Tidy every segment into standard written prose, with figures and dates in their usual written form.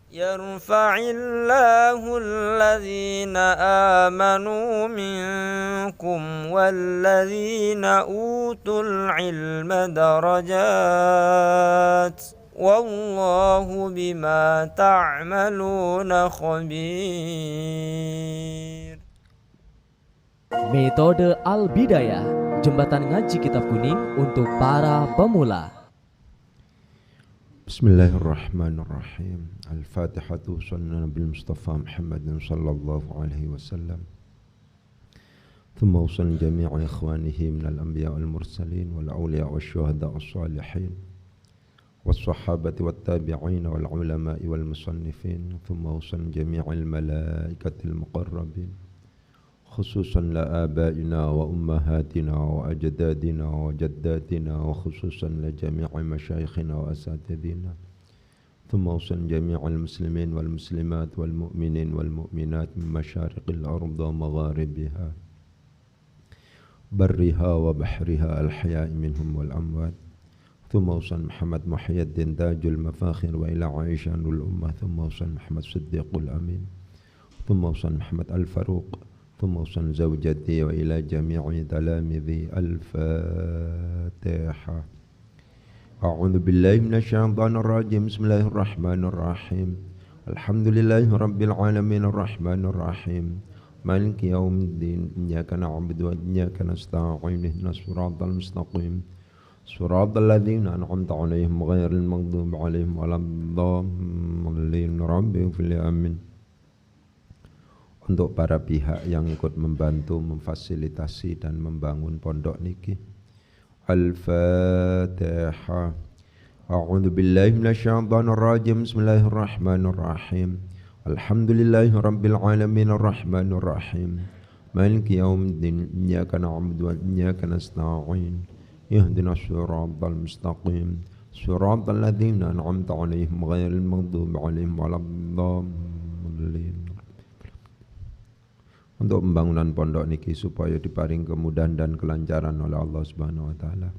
يرفع الله الذين آمنوا منكم والذين أوتوا العلم درجات والله بما تعملون خبير. Metode Al-Bidayah, jembatan ngaji kitab kuning untuk para pemula. Bismillahirrahmanirrahim. Al-Fatihatu sunnah Nabi Mustafa Muhammad sallallahu alaihi wasallam. Thumma usan jami'a ikhwanihi minal anbiya wal mursalin wal awliya wasyuhada was-salihin was-sahabati wat-tabi'in wal ulama'i wal musannifin. Thumma usan jami'al malaikatil muqarrabin khususan la abaina wa ummahatina wa ajdadina wa jaddatina wa khususan la jami'i masyayikhina wa asatidina. Thumma usan jami'al muslimin wal muslimat wal mu'minin wal mu'minat min masyariqil ardh wa magharibiha barriha wa bahriha al-ahya'i minhum wal amwat. Thumma usan Muhammad Muhyiddin tajul mafakhir wa ila Aisyah nul ummah. Thumma usan Muhammad Siddiqul Amin. Thumma usan Muhammad Al-Faruq. ثم أوصل زوجتي وإلى جميع تلاميذي. الفاتحة. أعوذ بالله من الشيطان الرجيم. بسم الله الرحمن الرحيم. الحمد لله رب العالمين الرحمن الرحيم مالك يوم الدين إياك نعبد وإياك نستعين اهدنا الصراط المستقيم صراط الذين أنعمت عليهم غير المغضوب عليهم ولا الضالين. رب اغفر لي. آمين. Untuk para pihak yang ikut membantu, memfasilitasi dan membangun pondok niki. Al-Fatihah. A'udzu billahi minasyaitonir rajim. Bismillahirrahmanirrahim. Alhamdulillahi rabbil alamin arrahmanir rahim. Maliki yaumiddin. Iyyaka na'budu wa iyyaka nasta'in. Ihdinas siratal mustaqim. Siratal ladzina an'amta 'alaihim ghairil maghdubi 'alaihim waladdallin. Untuk pembangunan pondok niki supaya diparing kemudahan dan kelancaran oleh Allah Subhanahu wa taala.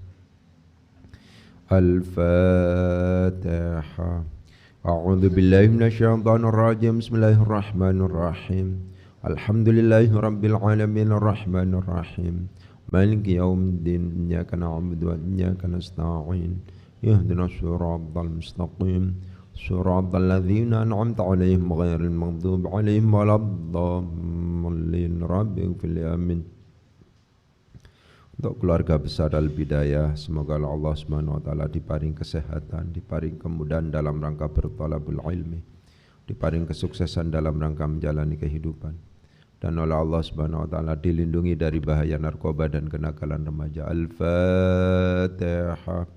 Al-Fatihah. A'udzu billahi minasyaitonir rajim. Bismillahirrahmanirrahim. Alhamdulillahi rabbil alamin arrahmanir rahim. Maliki yaumiddin. Iyyaka na'budu wa iyyaka nasta'in. Ihdinas siratal mustaqim. Siratal ladzina an'amta 'alaihim ghairil maghdubi 'alaihim waladdallin. Rabbi ighfir li. Amin. Untuk keluarga besar Al-Bidayah, semoga Allah Subhanahu wa taala diparing kesehatan, diparing kemudahan dalam rangka berthalabul ilmi, diparing kesuksesan dalam rangka menjalani kehidupan, dan oleh Allah Subhanahu wa taala dilindungi dari bahaya narkoba dan kenakalan remaja. Al-Fatihah.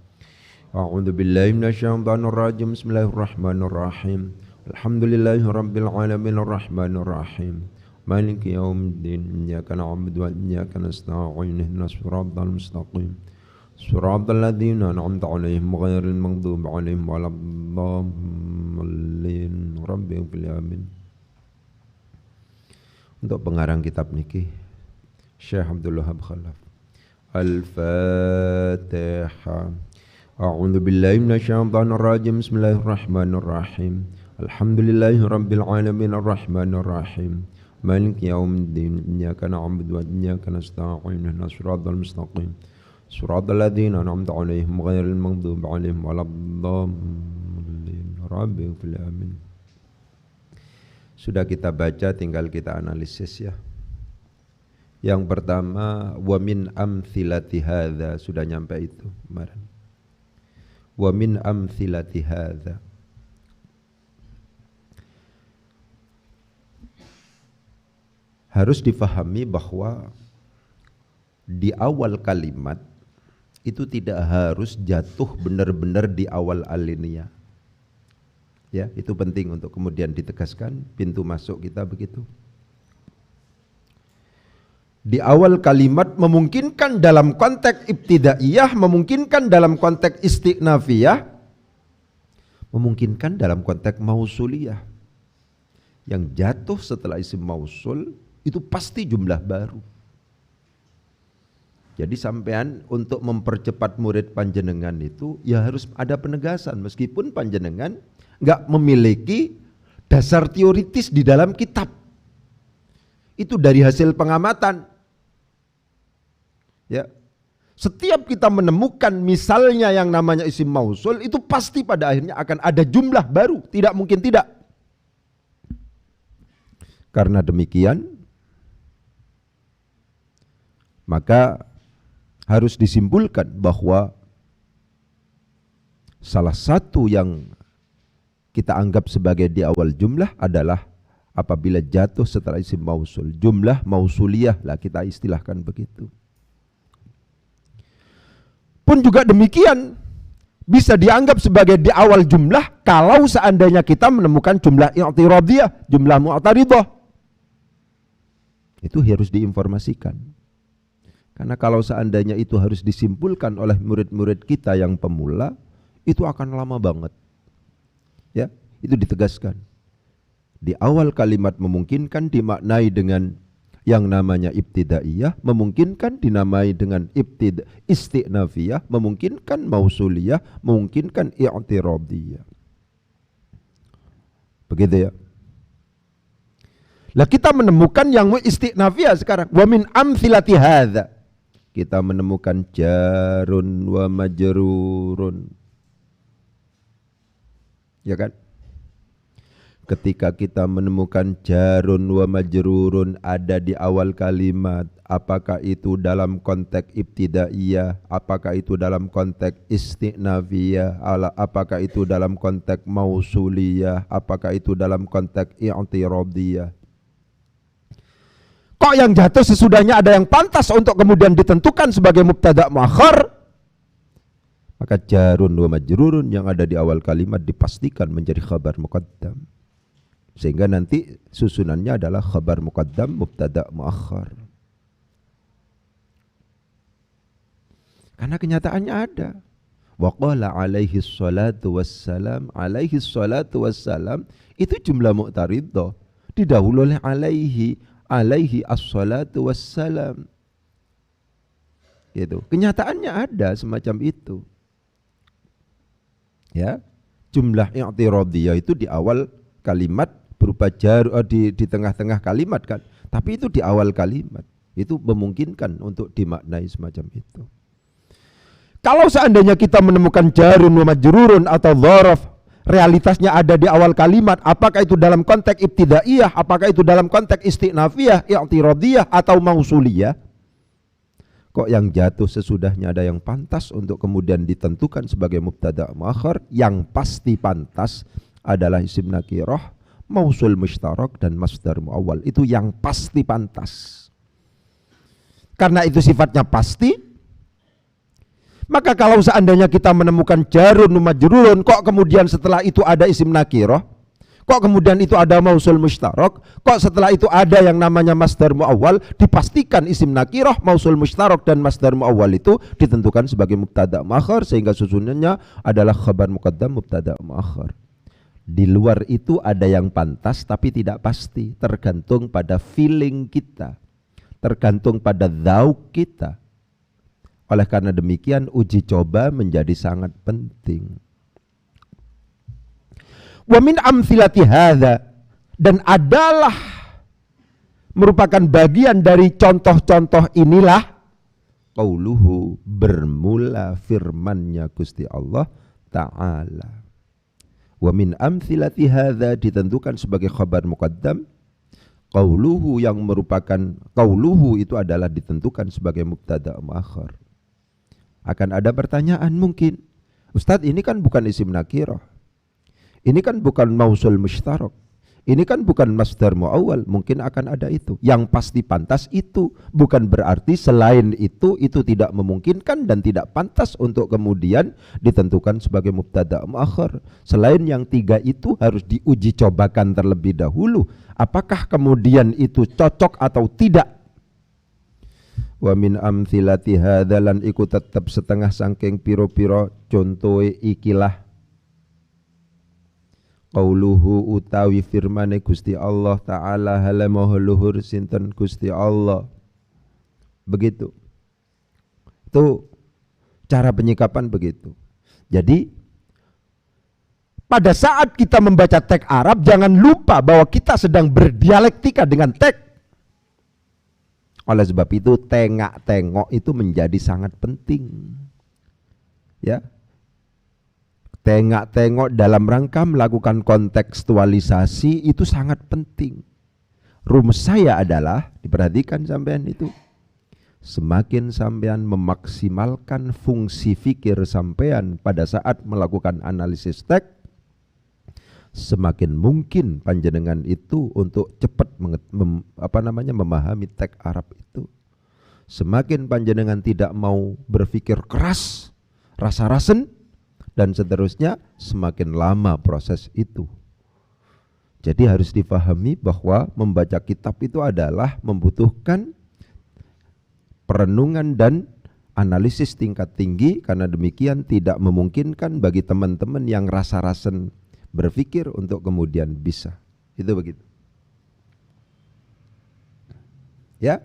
A'udzu billahi minasyaitonir rajim. Bismillahirrahmanirrahim. Alhamdulillahi rabbil alamin arrahmanir rahim. Maliki yaumiddin. Iyyaka na'budu wa iyyaka nasta'in. Ihdinas siratal mustaqim. Siratal ladzina an'amta 'alaihim ghairil maghdubi 'alaihim waladdallin. Rabbi ighfir li. Amin. Untuk pengarang kitab niki Syekh Abdul Wahab Khalaf. Al-Fatihah. A'udzu billahi minasyaitonir rajim. Bismillahirrahmanirrahim. Alhamdulillahi rabbil alamin arrahmanir rahim. Maliki yaumiddin. Iyyaka na'budu wa iyyaka nasta'in. Ihdinas siratal mustaqim. Siratal ladzina an'amta 'alaihim ghairil maghdubi 'alaihim waladdallin. Rabbi ighfir li. Amin. Sudah kita baca, tinggal kita analisis ya. Yang pertama, wa min amthilati hadza, sudah nyampe itu kemarin. Wa min amthilati hadza, harus difahami bahwa di awal kalimat itu tidak harus jatuh benar-benar di awal alinea. Ya, itu penting untuk kemudian ditegaskan, pintu masuk kita begitu. Di awal kalimat memungkinkan dalam konteks ibtidaiyah, memungkinkan dalam konteks istiqnafiyah, memungkinkan dalam konteks mausuliyah. Yang jatuh setelah isim mausul itu pasti jumlah baru. Jadi sampean untuk mempercepat murid panjenengan itu ya harus ada penegasan, meskipun panjenengan enggak memiliki dasar teoritis di dalam kitab. Itu dari hasil pengamatan. Ya. Setiap kita menemukan misalnya yang namanya isim mausul, itu pasti pada akhirnya akan ada jumlah baru, tidak mungkin tidak. Karena demikian, maka harus disimpulkan bahwa salah satu yang kita anggap sebagai di awal jumlah adalah apabila jatuh setelah isim mausul. Jumlah mausuliyah lah kita istilahkan begitu. Pun juga demikian bisa dianggap sebagai di awal jumlah kalau seandainya kita menemukan jumlah i'tiradiyah, jumlah mu'taridah. Itu harus diinformasikan. Karena kalau seandainya itu harus disimpulkan oleh murid-murid kita yang pemula, itu akan lama banget. Ya, itu ditegaskan. Di awal kalimat memungkinkan dimaknai dengan yang namanya ibtidaiyah, memungkinkan dinamai dengan isti'nafiyah, memungkinkan mausuliyah, memungkinkan i'tiradiyah. Begitu ya. Lah kita menemukan yang isti'nafiyah sekarang. Wa min amthilati hadza. Kita menemukan jarun wa majrurun. Ya kan? Ketika kita menemukan jarun wa majrurun ada di awal kalimat, apakah itu dalam konteks ibtidaiyah, apakah itu dalam konteks isti'nafiyah, apakah itu dalam konteks mausuliyah, apakah itu dalam konteks i'tiradiyah. Kok yang jatuh sesudahnya ada yang pantas untuk kemudian ditentukan sebagai mubtada' muakhar? Maka jarun wa majrurun yang ada di awal kalimat dipastikan menjadi khabar muqaddam. Sehingga nanti susunannya adalah khabar muqaddam mubtada' muakhar. Karena kenyataannya ada. Wa qala alaihi salatu wassalam, alaihi salatu wassalam itu jumlah mu'taridah. Didahului oleh alaihi as-salatu wassalam. Gitu. Kenyataannya ada semacam itu. Ya, jumlah i'tiradiyah itu di awal kalimat berupa jar di tengah-tengah kalimat kan. Tapi itu di awal kalimat. Itu memungkinkan untuk dimaknai semacam itu. Kalau seandainya kita menemukan jarun wa majrurun atau dzaraf, realitasnya ada di awal kalimat, apakah itu dalam konteks ibtidaiyah, apakah itu dalam konteks isti'nafiyah, i'tiradiyah atau mausuliyah, kok yang jatuh sesudahnya ada yang pantas untuk kemudian ditentukan sebagai mubtada' muakhar. Yang pasti pantas adalah isim nakirah, mausul mushtarak dan masdar muawwal. Itu yang pasti pantas. Karena itu sifatnya pasti, maka kalau seandainya kita menemukan jarun majrurun, kok kemudian setelah itu ada isim nakirah, kok kemudian itu ada mausul mushtarak, kok setelah itu ada yang namanya masdar muawwal, dipastikan isim nakirah, mausul mushtarak dan masdar muawwal itu ditentukan sebagai mubtada' muakhar, sehingga susunannya adalah khabar muqaddam mubtada' muakhar. Di luar itu ada yang pantas tapi tidak pasti, tergantung pada feeling kita, tergantung pada dzauq kita. Oleh karena demikian uji coba menjadi sangat penting. Wa min amthilati hadza, dan adalah merupakan bagian dari contoh-contoh inilah qauluhu, bermula firman-Nya Gusti Allah Ta'ala. Wa min amthilati hadza ditentukan sebagai khabar muqaddam. Qauluhu yang merupakan, qauluhu itu adalah ditentukan sebagai mubtada' muakhar. Akan ada pertanyaan mungkin, Ustadz ini kan bukan isim nakirah, ini kan bukan mausul mushtarak, ini kan bukan masdar muawwal. Mungkin akan ada itu. Yang pasti pantas itu, bukan berarti selain itu tidak memungkinkan dan tidak pantas untuk kemudian ditentukan sebagai mubtada' muakhar. Selain yang tiga itu harus diuji cobakan terlebih dahulu, apakah kemudian itu cocok atau tidak. Wa min amthilati hadza, lan iku tetep setengah sangking piro-piro contohe ikilah qauluhu utawi firmane Gusti Allah Ta'ala halamaha luhur sinten Gusti Allah. Begitu. Itu cara penyikapan begitu. Jadi pada saat kita membaca teks Arab, jangan lupa bahwa kita sedang berdialektika dengan teks. Oleh sebab itu, tengok-tengok itu menjadi sangat penting. Ya, tengok-tengok dalam rangka melakukan kontekstualisasi itu sangat penting. Rumus saya adalah, diperhatikan sampean itu, semakin sampean memaksimalkan fungsi fikir sampean pada saat melakukan analisis teks, semakin mungkin panjenengan itu untuk cepat memahami teks Arab itu. Semakin panjenengan tidak mau berpikir keras, rasa-rasen, dan seterusnya, semakin lama proses itu. Jadi harus difahami bahwa membaca kitab itu adalah membutuhkan perenungan dan analisis tingkat tinggi, karena demikian tidak memungkinkan bagi teman-teman yang rasa-rasen berpikir untuk kemudian bisa. Itu begitu. Ya.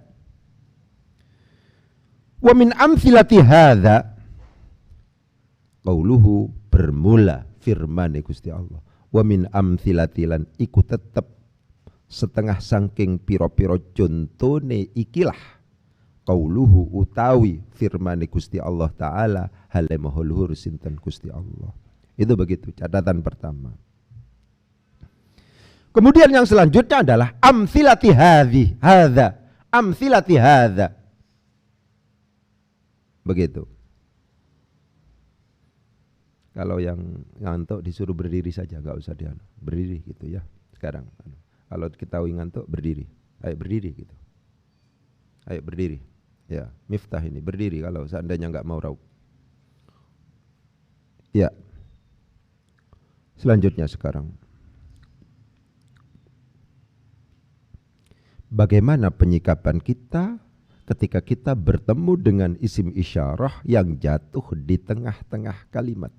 Wa min amthilati hadza qauluhu, bermula firman Gusti Allah. Wa min amthilati, lan iku tetep setengah saking piro-piro contone ikilah qauluhu utawi firman Gusti Allah taala hale maha luhur sinten Gusti Allah. Itu begitu, catatan pertama. Kemudian yang selanjutnya adalah amthilati hadza. Amthilati hadza. Begitu. Kalau yang ngantuk disuruh berdiri saja, enggak usah berdiri gitu ya. Sekarang kalau kita ngantuk berdiri. Ayo berdiri gitu. Ayo berdiri. Ya, Miftah ini berdiri kalau seandainya enggak mau raup. Ya. Selanjutnya sekarang, bagaimana penyikapan kita ketika kita bertemu dengan isim isyarah yang jatuh di tengah-tengah kalimat?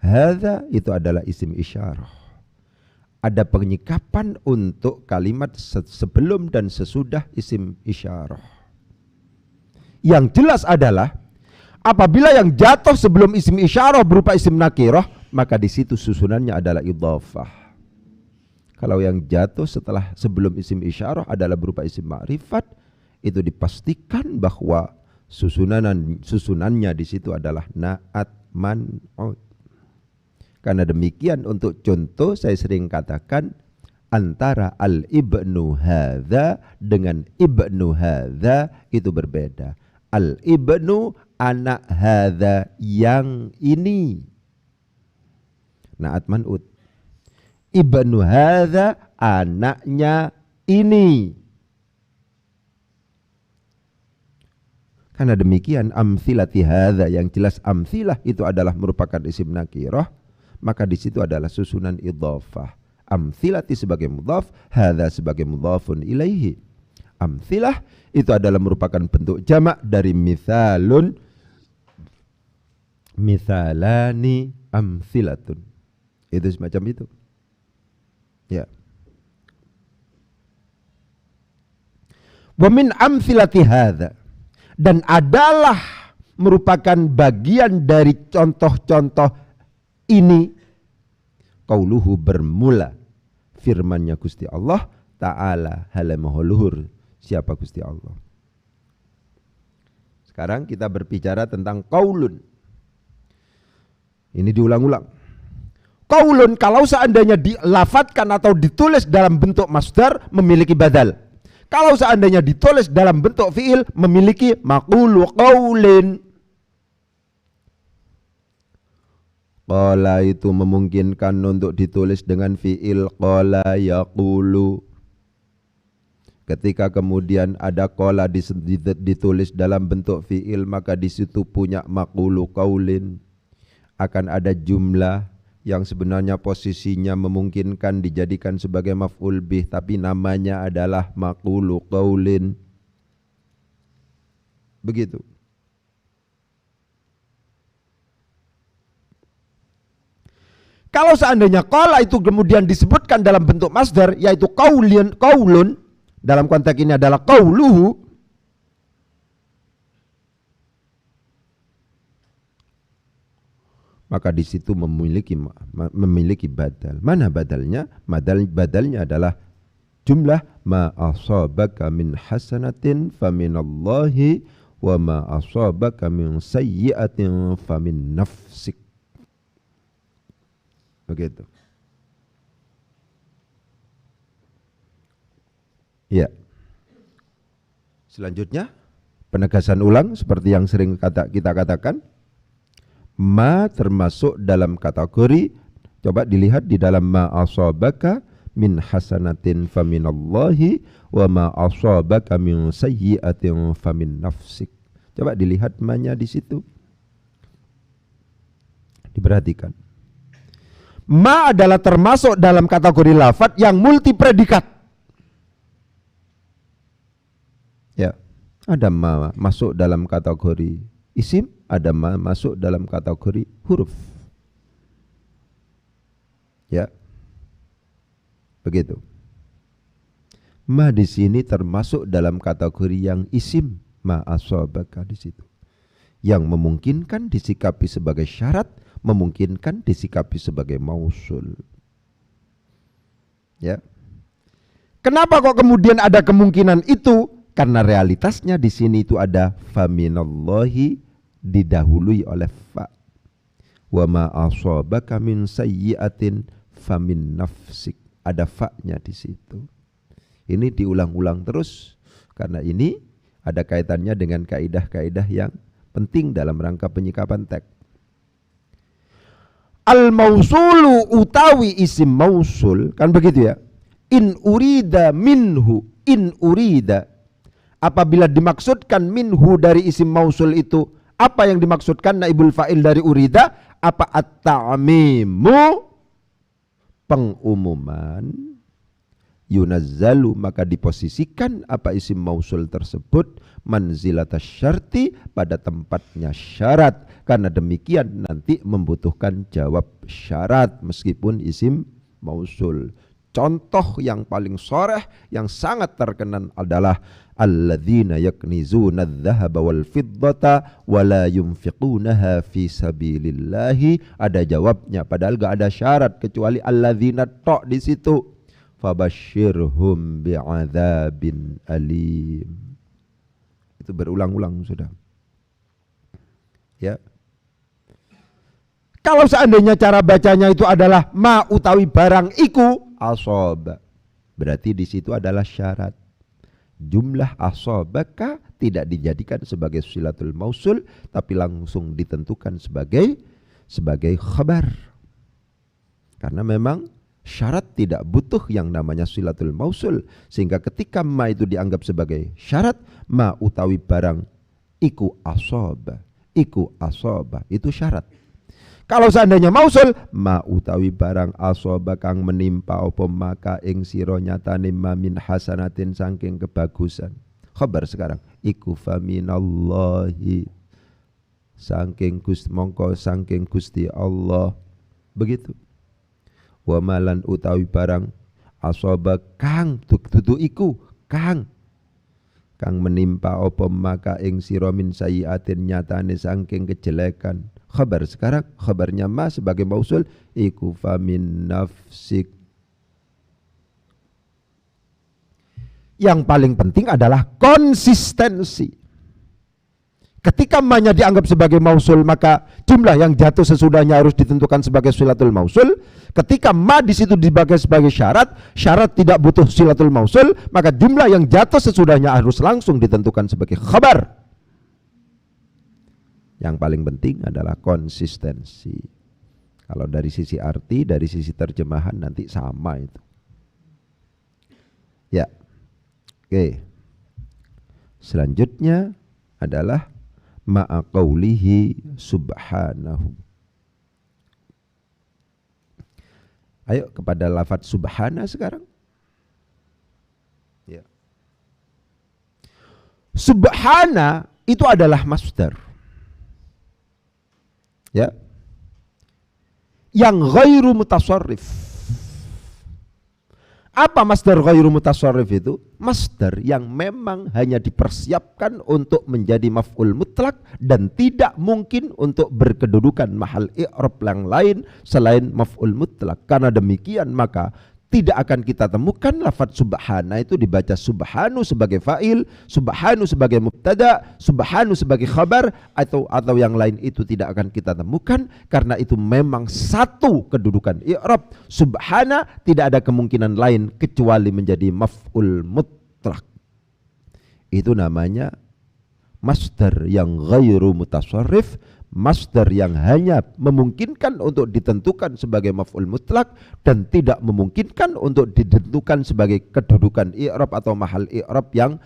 Hadza itu adalah isim isyarah. Ada penyikapan untuk kalimat sebelum dan sesudah isim isyarah. Yang jelas adalah apabila yang jatuh sebelum isim isyarah berupa isim nakirah, maka di situ susunannya adalah idhafah. Kalau yang jatuh sebelum isim isyarah adalah berupa isim ma'rifat, itu dipastikan bahwa susunannya di situ adalah na'at man'ud. Karena demikian untuk contoh saya sering katakan antara al-ibnu hadza dengan ibnu hadza itu berbeda. Al-ibnu anak hadza yang ini. Na'at man'ud. Ibnu hadza anaknya ini. Karena demikian amthilati hadza, yang jelas amthilah itu adalah merupakan isim nakirah, maka di situ adalah susunan idhafah. Amthilati sebagai mudhaf, hadza sebagai mudhafun ilaihi. Amthilah itu adalah merupakan bentuk jamak dari mithalun, mithalani, amthilatun. Itu semacam itu. Ya. Wa min amthilati hadza, dan adalah merupakan bagian dari contoh-contoh ini qauluhu, bermula firmannya Gusti Allah Ta'ala halamahu luhur, siapa Gusti Allah. Sekarang kita berbicara tentang qaulun. Ini diulang-ulang. Qaulun kalau seandainya dilafatkan atau ditulis dalam bentuk masdar memiliki badal. Kalau seandainya ditulis dalam bentuk fiil memiliki maqulu qaulin. Qala itu memungkinkan untuk ditulis dengan fiil qala yaqulu. Ketika kemudian ada qala ditulis dalam bentuk fiil, maka di situ punya maqulu qaulin. Akan ada jumlah yang sebenarnya posisinya memungkinkan dijadikan sebagai maf'ul bih, tapi namanya adalah maqulu qaulin. Begitu. Kalau seandainya qala itu kemudian disebutkan dalam bentuk masdar, yaitu qaulun, dalam konteks ini adalah qauluhu, maka di situ memiliki badal. Mana badalnya? Badalnya adalah jumlah ma asabaka min hasanatin faminallahi wa ma asabaka min sayyi'atin famin nafsik. Begitu. Ya. Selanjutnya penegasan ulang seperti yang sering kita katakan, ma termasuk dalam kategori, coba dilihat di dalam ma asabaka min hasanatin faminallahi wa ma asabaka min sayyi'atin famin nafsik. Coba dilihat ma-nya di situ. Diperhatikan. Ma adalah termasuk dalam kategori lafadz yang multi predikat. Ya, ada ma masuk dalam kategori isim, ada ma masuk dalam kategori huruf. Ya. Begitu. Ma di sini termasuk dalam kategori yang isim, ma asabaka di situ. Yang memungkinkan disikapi sebagai syarat, memungkinkan disikapi sebagai mausul. Ya. Kenapa kok kemudian ada kemungkinan itu? Karena realitasnya di sini itu ada faminallahi didahului oleh fa. Wa ma asabaka min sayyi'atin famin nafsik. Ada fa-nya di situ. Ini diulang-ulang terus karena ini ada kaitannya dengan kaidah-kaidah yang penting dalam rangka penyikapan teks. Al-mausulu utawi isim mausul, kan begitu ya. In urida minhu, in urida. Apabila dimaksudkan minhu dari isim mausul itu, apa yang dimaksudkan naibul fa'il dari urida? Apa at-ta'mimu? Pengumuman. Yunazzalu, maka diposisikan apa isim mausul tersebut manzilatas syarti, pada tempatnya syarat. Karena demikian nanti membutuhkan jawab syarat meskipun isim mausul. Contoh yang paling sharih yang sangat terkenal adalah alladzina yaknizuna adh-dhahaba wal fiddata wa la yunfiqunaha fi sabilillahi. Ada jawabnya padahal enggak ada syarat kecuali alladzina tok di situ. Fabashshirhum bi'adzabin alim. Itu berulang-ulang sudah. Ya. Kalau seandainya cara bacanya itu adalah ma utawi barang iku asaba, berarti di situ adalah syarat. Jumlah asabaka tidak dijadikan sebagai silatul mausul, tapi langsung ditentukan sebagai khabar. Karena memang syarat tidak butuh yang namanya silatul mausul, sehingga ketika ma itu dianggap sebagai syarat, ma utawi barang iku asaba, itu syarat. Kalau seandainya mausul, ma utawi barang asaba kang menimpa apa maka ing sira nyatane ma min hasanatin saking kebagusan. Khabar sekarang iku faminallahi, saking Gusti Allah. Begitu. Wa malan utawi barang asaba kang dudu iku kang menimpa apa maka ing sira min sayyiatin nyatane saking kejelekan. Khabar sekarang, khabarnya ma sebagai mausul iku famin nafsik. Yang paling penting adalah konsistensi. Ketika ma-nya dianggap sebagai mausul, maka jumlah yang jatuh sesudahnya harus ditentukan sebagai silatul mausul. Ketika ma di situ dibagai sebagai syarat, syarat tidak butuh silatul mausul, maka jumlah yang jatuh sesudahnya harus langsung ditentukan sebagai khabar. Yang paling penting adalah konsistensi. Kalau dari sisi arti, dari sisi terjemahan nanti sama itu. Ya. Oke. Selanjutnya adalah ma'a qawlihi subhanahu. Ayo kepada lafadz subhana sekarang. Ya. Subhana itu adalah masdar. Ya. Yang ghairu mutasarrif. Apa masdar ghairu mutasarrif itu? Masdar yang memang hanya dipersiapkan untuk menjadi maf'ul mutlak dan tidak mungkin untuk berkedudukan mahal i'rab yang lain selain maf'ul mutlak. Karena demikian maka tidak akan kita temukan lafaz subhana itu dibaca subhanu sebagai fa'il, subhanu sebagai mubtada, subhanu sebagai khabar, atau yang lain itu tidak akan kita temukan karena itu memang satu kedudukan i'rab. Subhana tidak ada kemungkinan lain kecuali menjadi maf'ul mutlak. Itu namanya masdar yang ghairu mutasarrif, masdar yang hanya memungkinkan untuk ditentukan sebagai maf'ul mutlak dan tidak memungkinkan untuk ditentukan sebagai kedudukan i'rab atau mahal i'rab yang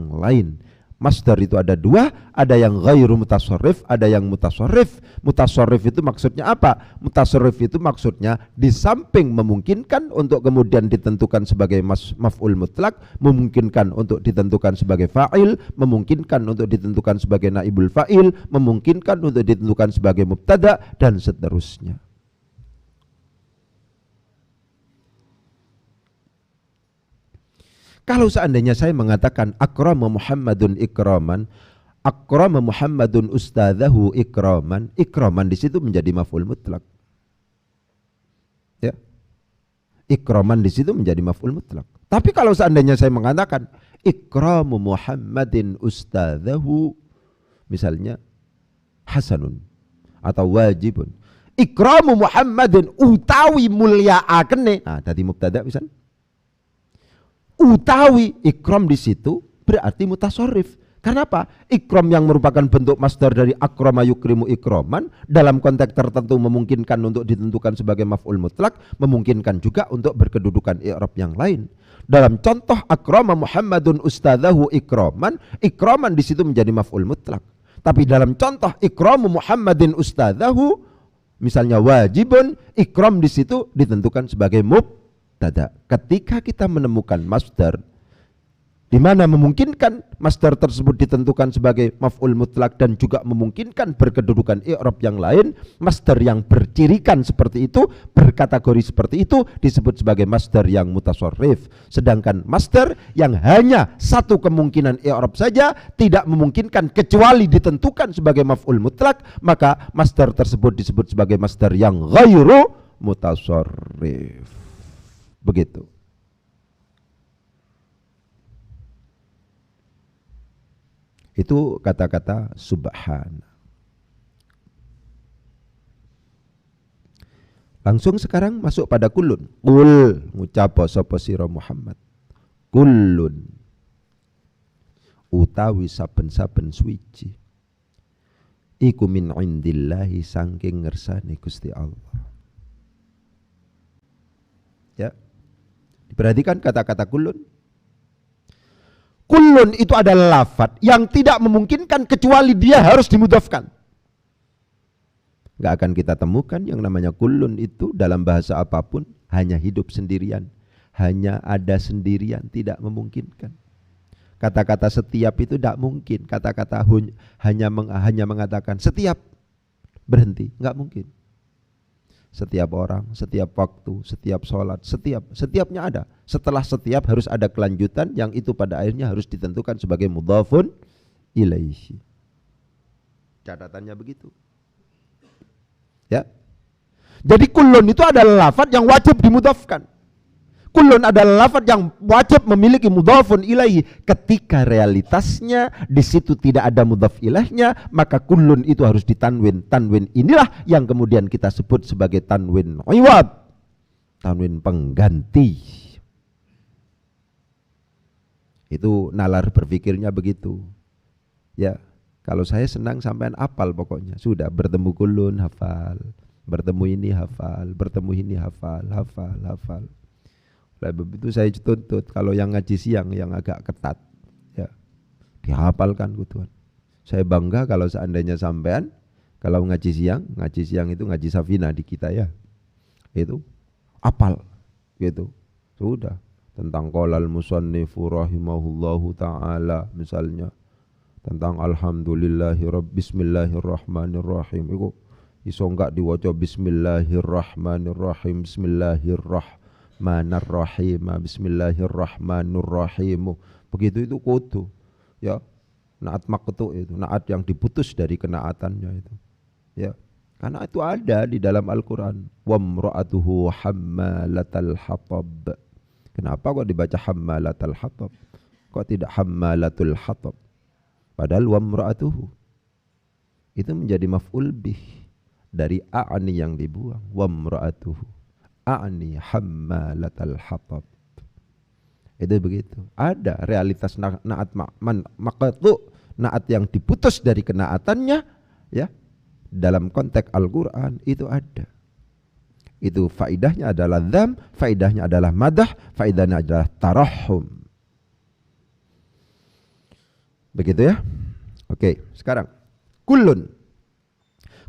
lain. Masdar itu ada dua, ada yang ghairu mutasarrif, ada yang mutasarrif. Mutasarrif itu maksudnya apa? Mutasarrif itu maksudnya di samping memungkinkan untuk kemudian ditentukan sebagai maf'ul mutlak, memungkinkan untuk ditentukan sebagai fa'il, memungkinkan untuk ditentukan sebagai naibul fa'il, memungkinkan untuk ditentukan sebagai mubtada dan seterusnya. Kalau seandainya saya mengatakan akrama Muhammadun ikraman, akrama Muhammadun ustadzahu ikraman, ikraman di situ menjadi maf'ul mutlak. Ya. Ikraman di situ menjadi maf'ul mutlak. Tapi kalau seandainya saya mengatakan ikramu Muhammadin ustadzahu, misalnya hasanun atau wajibun. Ikramu Muhammadin utawi mulia akene. Nah, tadi mubtada misalnya. Utawi ikram di situ berarti mutasarrif. Karena apa? Ikram yang merupakan bentuk masdar dari akrama yukrimu ikraman dalam konteks tertentu memungkinkan untuk ditentukan sebagai maf'ul mutlak, memungkinkan juga untuk berkedudukan i'rab yang lain. Dalam contoh akrama Muhammadun ustadzahu ikraman, ikraman di situ menjadi maf'ul mutlak. Tapi dalam contoh ikramu Muhammadin ustadzahu, misalnya wajibun, ikram di situ ditentukan sebagai mubtada. Ketika kita menemukan masdar di mana memungkinkan masdar tersebut ditentukan sebagai maf'ul mutlak dan juga memungkinkan berkedudukan i'rab yang lain, masdar yang bercirikan seperti itu, berkategori seperti itu disebut sebagai masdar yang mutasarrif. Sedangkan masdar yang hanya satu kemungkinan i'rab saja tidak memungkinkan kecuali ditentukan sebagai maf'ul mutlak, maka masdar tersebut disebut sebagai masdar yang ghairu mutasarrif. Begitu. Itu kata-kata subhana. Langsung sekarang masuk pada kulun. Kul ngucapa sapa sira Muhammad. Kulun utawi saben-saben suci iku min indillahi saking ngersane Gusti Allah. Ya. Diperhatikan kata-kata kulun. Kulun itu adalah lafadz yang tidak memungkinkan kecuali dia harus dimudhafkan. Gak akan kita temukan yang namanya kulun itu dalam bahasa apapun hanya hidup sendirian, hanya ada sendirian, tidak memungkinkan. Kata-kata setiap itu tidak mungkin. Kata-kata hanya mengatakan setiap berhenti, nggak mungkin. Setiap orang, setiap waktu, setiap sholat, setiapnya ada. Setelah setiap harus ada kelanjutan yang itu pada akhirnya harus ditentukan sebagai mudhafun ilaihi. Catatannya begitu. Ya. Jadi kulun itu adalah lafadz yang wajib dimudhafkan. Kulun adalah lafadz yang wajib memiliki mudhafun ilaihi. Ketika realitasnya di situ tidak ada mudhaf ilaihnya, maka kulun itu harus ditanwin. Tanwin inilah yang kemudian kita sebut sebagai tanwin iwad, tanwin pengganti. Itu nalar berpikirnya begitu. Ya, kalau saya senang sampean hafal pokoknya. Sudah bertemu kulun hafal, bertemu ini hafal, bertemu ini hafal. Nah, begitu saya tuntut kalau yang ngaji siang yang agak ketat ya dihafalkan gitu. Saya bangga kalau seandainya sampean kalau ngaji siang itu ngaji Safina di kita ya. Itu hafal gitu. Sudah tentang qalal musannifu rahimahullahu taala misalnya tentang bismillahirrahmanirrahim iku iso enggak diwaca bismillahirrahmanirrahim bismillahirrahmanirrahim Rahim, Bismillahirrahmanirrahim. Begitu itu kudu ya. Naat maqtu itu, naat yang diputus dari kenaatannya itu. Ya. Karena itu ada di dalam Al-Qur'an. Wamra'atuhu hammalatal hatab. Kenapa kok dibaca hammalatal hatab? Kok tidak hammalatul hatab? Padahal wamra'atuhu itu menjadi maf'ul bih dari a'ni yang dibuang. Wamra'atuhu a'ni hammalatal hatab. Itu begitu. Ada realitas naat maqtu, naat yang diputus dari kenaatannya ya. Dalam konteks Al-Qur'an itu ada. Itu faidahnya adalah dzam, faidahnya adalah madah, faidahnya adalah tarahum. Begitu ya. Oke, sekarang kullun.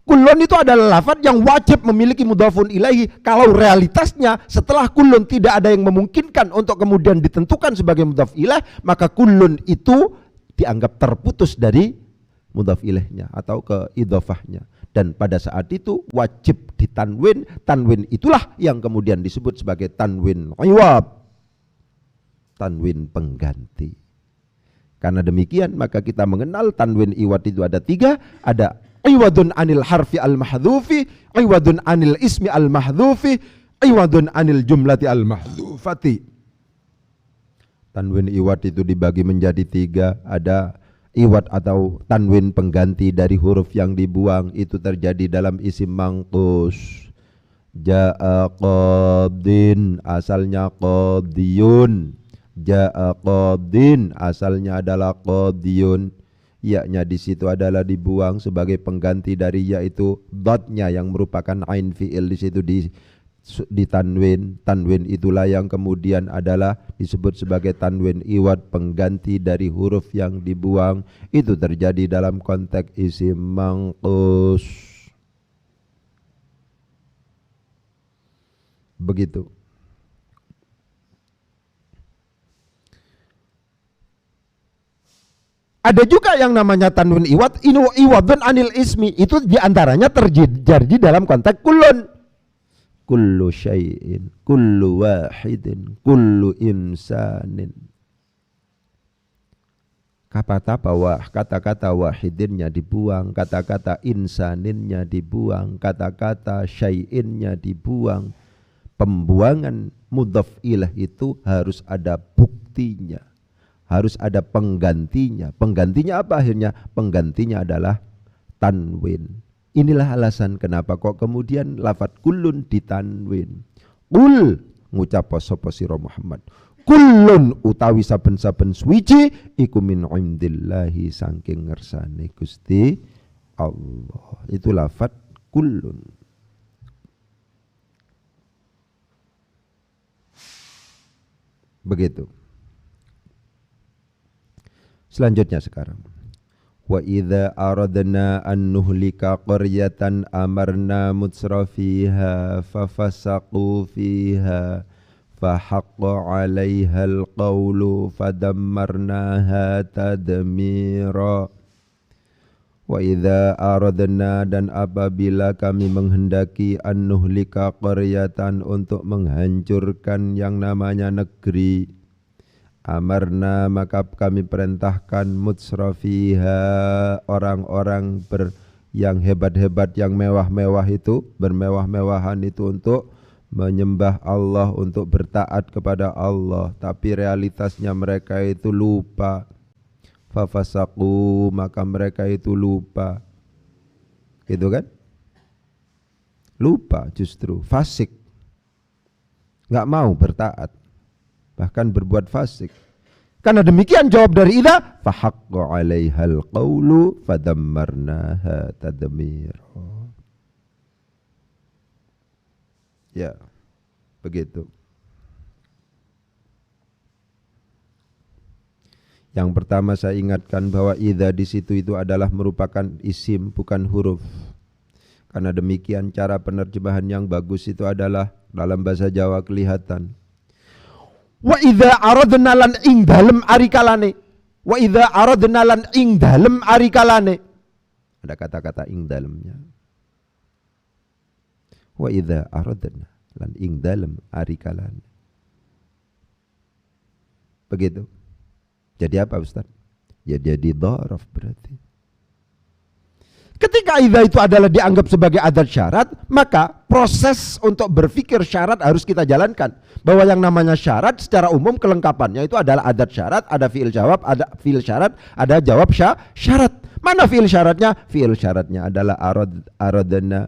Kullun itu adalah lafaz yang wajib memiliki mudhafun ilaihi. Kalau realitasnya setelah kullun tidak ada yang memungkinkan untuk kemudian ditentukan sebagai mudhaf ilaih, maka kullun itu dianggap terputus dari mudhaf ilaihnya atau ke idhofahnya. Dan pada saat itu wajib ditanwin. Tanwin itulah yang kemudian disebut sebagai tanwin iwab, tanwin pengganti. Karena demikian maka kita mengenal tanwin iwad itu ada 3. Ada iwadun anil harfi al-mahdhufi, iwadun anil ismi al-mahdhufi, iwadun anil jumlati al-mahdhufati. Tanwin iwad itu dibagi menjadi 3. Ada iwad atau tanwin pengganti dari huruf yang dibuang, itu terjadi dalam isim mangkus. Ja'a qadin, asalnya qadiyun. Ja'a qadin, asalnya adalah qadiyun. Ya-nya di situ adalah dibuang sebagai pengganti dari ya, itu dotnya yang merupakan ain fi'il di situ di tanwin. Tanwin itulah yang kemudian adalah disebut sebagai tanwin iwad, pengganti dari huruf yang dibuang. Itu terjadi dalam konteks isim mangkus. Begitu. Ada juga yang namanya tanwin iwad, iwadun anil ismi, itu diantaranya terjadi dalam konteks kullun. Kullu syai'in, kullu wahidin, kullu insanin. Kata-kata wahidinnya dibuang, kata-kata insaninnya dibuang, kata-kata syai'innya dibuang. Pembuangan mudhaf ilaih itu harus ada buktinya, harus ada penggantinya. Penggantinya apa akhirnya? Penggantinya adalah tanwin. Inilah alasan kenapa kok kemudian lafaz kullun ditanwin. Kul ngucap sapa sira Muhammad. Kullun utawi saben-saben suwiji iku min indillahi saking ngersane Gusti Allah. Itu lafaz kullun. Begitu. Selanjutnya sekarang, wa idza aradna an nuhlika qaryatan amarna mutsrafiha fafasaqu fiha fahaqqa 'alaihal qawlu fadammarnaha tadmira. Wa idza aradna, dan apabila kami menghendaki an nuhlika qaryatan, untuk menghancurkan yang namanya negeri, amarna maka kami perintahkan mutsrafiha, orang-orang yang hebat-hebat, yang mewah-mewah itu, bermewah-mewahan itu untuk menyembah Allah, untuk bertaat kepada Allah, tapi realitasnya mereka itu lupa. Fafasaku, maka mereka itu lupa. Gitu kan? Lupa, justru fasik, nggak mau bertaat, bahkan berbuat fasik. Karena demikian jawab dari idza, fahaqqa 'alaihal qawlu fadammarnaha tadmira. Ya, begitu. Yang pertama saya ingatkan bahwa idza di situ itu adalah merupakan isim, bukan huruf. Karena demikian cara penerjemahan yang bagus itu adalah dalam bahasa Jawa kelihatan. Wa idza aradna lan ing dalem arikalane. Wa idza aradna lan ing dalem arikalane. Ada kata-kata ing dalemnya. Wa idza aradna lan ing dalem arikalane. Begitu. Jadi apa Ustaz? Ya jadi dhoraf berarti. Ketika idza itu adalah dianggap sebagai adat syarat, maka proses untuk berpikir syarat harus kita jalankan. Bahwa yang namanya syarat secara umum kelengkapannya itu adalah adat syarat, ada fiil jawab, ada fiil syarat, ada jawab syarat. Mana fiil syaratnya? Fiil syaratnya adalah aradna.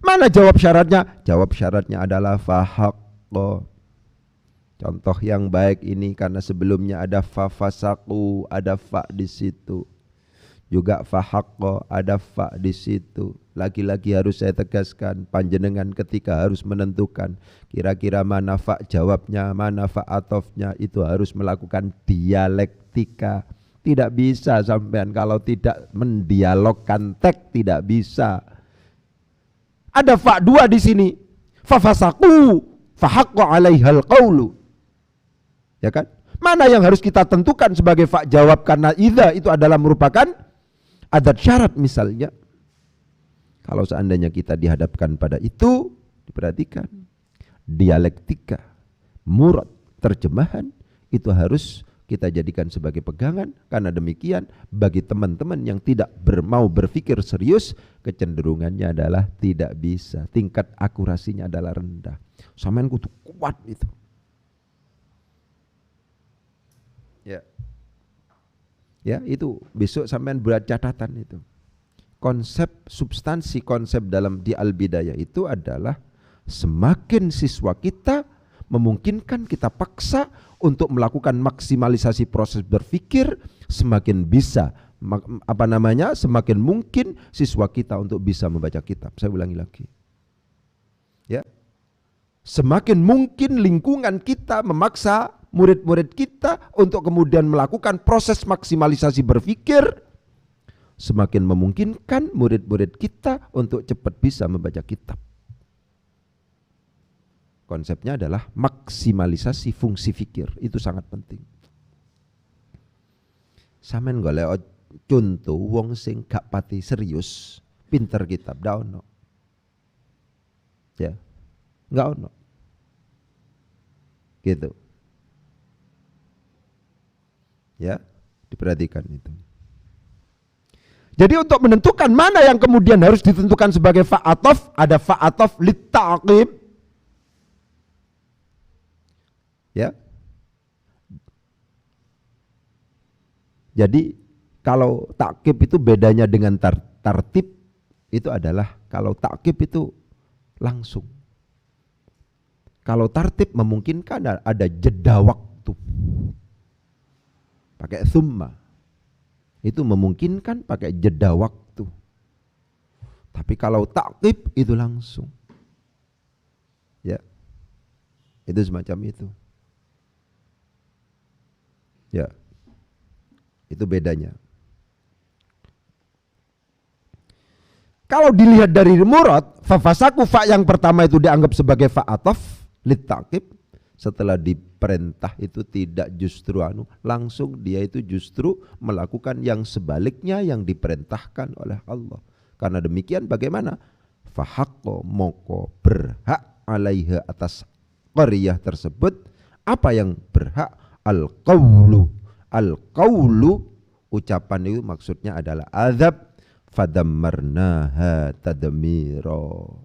Mana jawab syaratnya? Jawab syaratnya adalah fahaqqa. Contoh yang baik ini karena sebelumnya ada fafasaku, ada fa di situ. Juga fahaqqa, ada fa di situ. Lagi-lagi harus saya tegaskan, panjenengan ketika harus menentukan kira-kira mana fa jawabnya, mana fa atofnya, itu harus melakukan dialektika. Tidak bisa sampean kalau tidak mendialogkan teks, tidak bisa. Ada fa dua di sini. Fafasaku, fahaqqa alaihal qawlu. Ya kan? Mana yang harus kita tentukan sebagai fa jawab karena idza itu adalah merupakan adat syarat misalnya. Kalau seandainya kita dihadapkan pada itu, diperhatikan dialektika, murad, terjemahan itu harus kita jadikan sebagai pegangan. Karena demikian bagi teman-teman yang tidak mau berpikir serius, kecenderungannya adalah tidak bisa, tingkat akurasinya adalah rendah. Sampean kudu kuat itu. Ya, itu besok sampean buat catatan itu. Konsep substansi konsep dalam di Al-Bidayah itu adalah semakin siswa kita memungkinkan kita paksa untuk melakukan maksimalisasi proses berpikir, semakin bisa semakin mungkin siswa kita untuk bisa membaca kitab. Saya ulangi lagi. Ya. Semakin mungkin lingkungan kita memaksa murid-murid kita untuk kemudian melakukan proses maksimalisasi berpikir, semakin memungkinkan murid-murid kita untuk cepat bisa membaca kitab. Konsepnya adalah maksimalisasi fungsi fikir, itu sangat penting. Sampeyan golek contoh wong sing gak pati serius, pinter kitab ndak ono. Ya. Enggak ono. Gitu. Ya, diperhatikan itu. Jadi untuk menentukan mana yang kemudian harus ditentukan sebagai fa'atof, ada fa'atof litta'aqib. Ya. Jadi kalau ta'qib itu bedanya dengan tartib itu adalah kalau ta'qib itu langsung. Kalau tartib memungkinkan ada jeda waktu. Pakai thumma. Itu memungkinkan pakai jeda waktu. Tapi kalau ta'qib itu langsung. Ya. Itu semacam itu. Ya. Itu bedanya. Kalau dilihat dari murad, fafasaku fa yang pertama itu dianggap sebagai fa'atof lit ta'qib. Setelah diperintah itu tidak justru langsung dia itu justru melakukan yang sebaliknya yang diperintahkan oleh Allah. Karena demikian bagaimana? Fahaqqa moko berhak alaiha atas qaryah tersebut. Apa yang berhak? Al-qawlu. Al-qawlu ucapan itu maksudnya adalah azab. Fadammarnaha tadmira.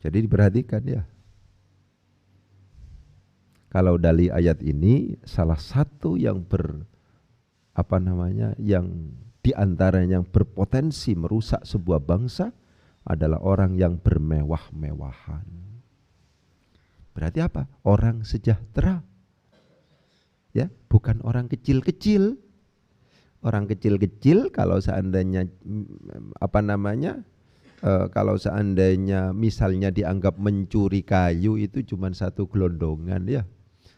Jadi diperhatikan ya. Kalau dari ayat ini salah satu yang yang diantaranya yang berpotensi merusak sebuah bangsa adalah orang yang bermewah-mewahan. Berarti apa? Orang sejahtera. Ya, bukan orang kecil-kecil. Orang kecil-kecil kalau seandainya kalau seandainya misalnya dianggap mencuri kayu itu cuma satu gelondongan ya.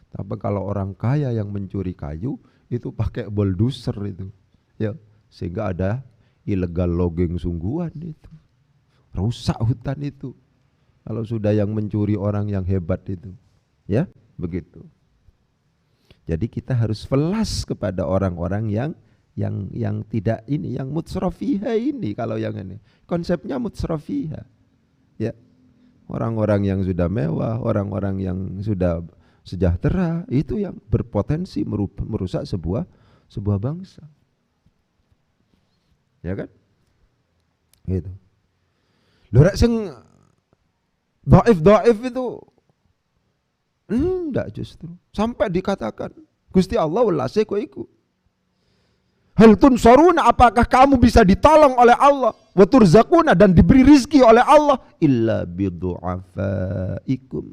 Tapi kalau orang kaya yang mencuri kayu itu pakai bulldozer itu. Ya, sehingga ada illegal logging sungguhan itu. Rusak hutan itu. Kalau sudah yang mencuri orang yang hebat itu. Ya, begitu. Jadi kita harus velas kepada orang-orang yang Yang tidak ini, yang mutsrafiha ini kalau yang ini. Konsepnya mutsrafiha. Ya. Orang-orang yang sudah mewah, orang-orang yang sudah sejahtera, itu yang berpotensi merusak sebuah bangsa. Ya kan? Gitu. Lho rek sing dhaif itu enggak justru. Sampai dikatakan Gusti Allah welase kowe iku. Hal tunsaruna, apakah kamu bisa ditolong oleh Allah? Wa turzaquna, dan diberi rizki oleh Allah. Illa bidu'afaikum,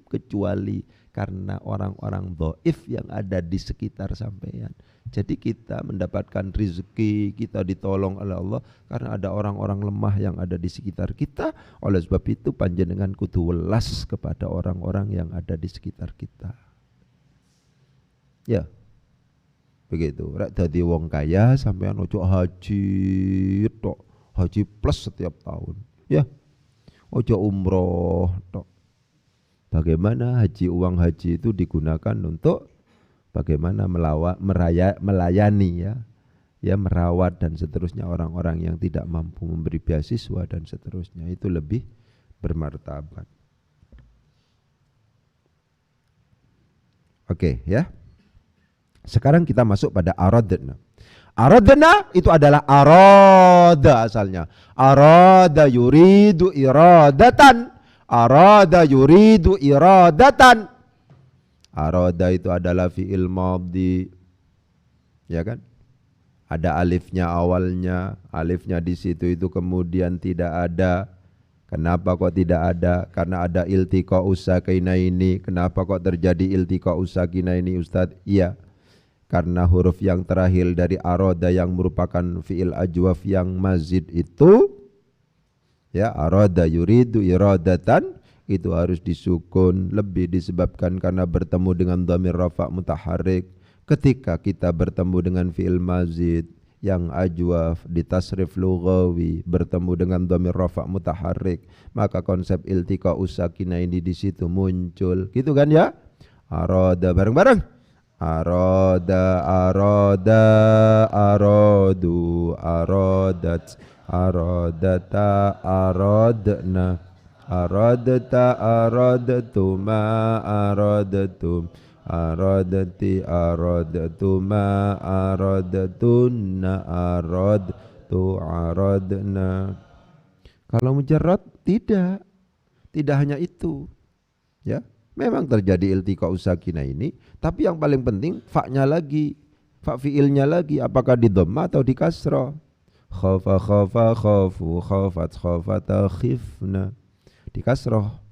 kecuali karena orang-orang dhaif yang ada di sekitar sampean. Jadi kita mendapatkan rizki, kita ditolong oleh Allah karena ada orang-orang lemah yang ada di sekitar kita. Oleh sebab itu panjenengan kudu welas kepada orang-orang yang ada di sekitar kita. Ya. Begitu. Rek dadi wong kaya sampean ojo haji tok. Haji plus setiap tahun. Ya. Ojo umroh tok. Bagaimana uang haji itu digunakan untuk bagaimana melayani ya merawat dan seterusnya orang-orang yang tidak mampu memberi beasiswa dan seterusnya, itu lebih bermartabat. Oke, ya. Sekarang kita masuk pada aradna. Aradna itu adalah arada asalnya. Arada yuridu iradatan. Arada yuridu iradatan. Arada itu adalah fi'il madhi. Ya kan? Ada alifnya awalnya, alifnya di situ itu kemudian tidak ada. Kenapa kok tidak ada? Karena ada iltiqa usakina ini. Kenapa kok terjadi iltiqa usakina ini, Ustaz? Iya. Karena huruf yang terakhir dari arada yang merupakan fi'il ajwaf yang mazid itu, ya, arada yuridu iradatan, itu harus disukun, lebih disebabkan karena bertemu dengan dhamir rafa' mutaharrik. Ketika kita bertemu dengan fi'il mazid yang ajwaf di tasrif lughawi bertemu dengan dhamir rafa' mutaharrik, maka konsep iltiqa usakina ini di situ muncul. Gitu kan ya? Arada, bareng-bareng. Arada, arada, aradu, aradat, aradata, aradna, aradta, aradtuma, aradtum, aradti, aradtuma, aradtunna, aradtu, aradna. Kalau mujarrad tidak hanya itu, ya. Memang terjadi iltiqa usakina ini, tapi yang paling penting fa-nya lagi, fa fi'ilnya lagi, apakah di dhamma atau di kasrah. Khafa khafa khafu, khafat khafata khifna, di kasrah.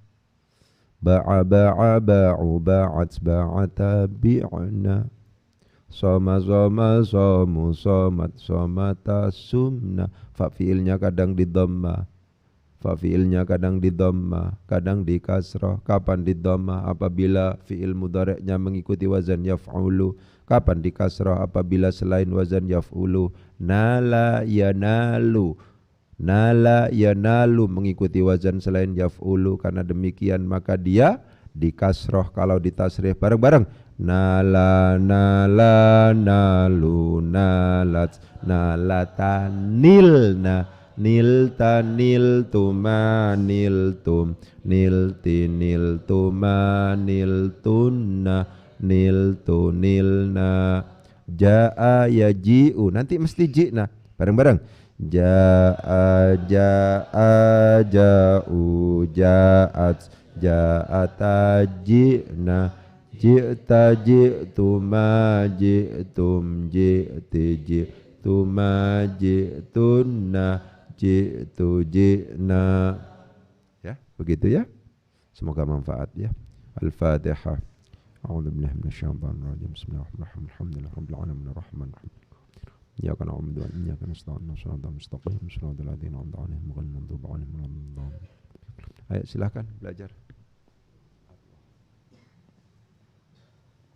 Ba'a ba'a ba'u, ba'at ba'ata bi'na, soma soma somu, somat somata sumna. Fa fi'ilnya kadang di dhamma, fa fi'ilnya kadang di dhamma, kadang di kasrah. Kapan di dhamma? Apabila fi'il mudhari'nya mengikuti wazan yaf'ulu. Kapan di kasrah? Apabila selain wazan yaf'ulu. Nala yanalu, nala yanalu mengikuti wazan selain yaf'ulu. Karena demikian maka dia di kasrah. Kalau di tasrif bareng-bareng, nala nala nalu nalat nalata nilna, nilta niltuma niltum, nilti niltuma niltunna, niltu nilna, ja'a yaji'u, nanti mesti ji'na, bareng-bareng. Ja'a ja'a ja'u ja'at ja'ata ji'na, ji'ta ji'tuma ji'tum ji'ti ji'tuma ji'tunna ji'tu ji'na. Ya, begitu ya. Semoga manfaat ya. Al-Fatihah. A'udzu billahi minasyaitonir rajim. Bismillahirrahmanirrahim. Alhamdulillahirabbil alamin arrahmanirrahim. Iyyaka na'budu wa iyyaka nasta'in. Shiratal mustaqim. Shiratal ladzina an'amta 'alaihim ghairil maghdubi 'alaihim waladdallin. Ayo silakan belajar.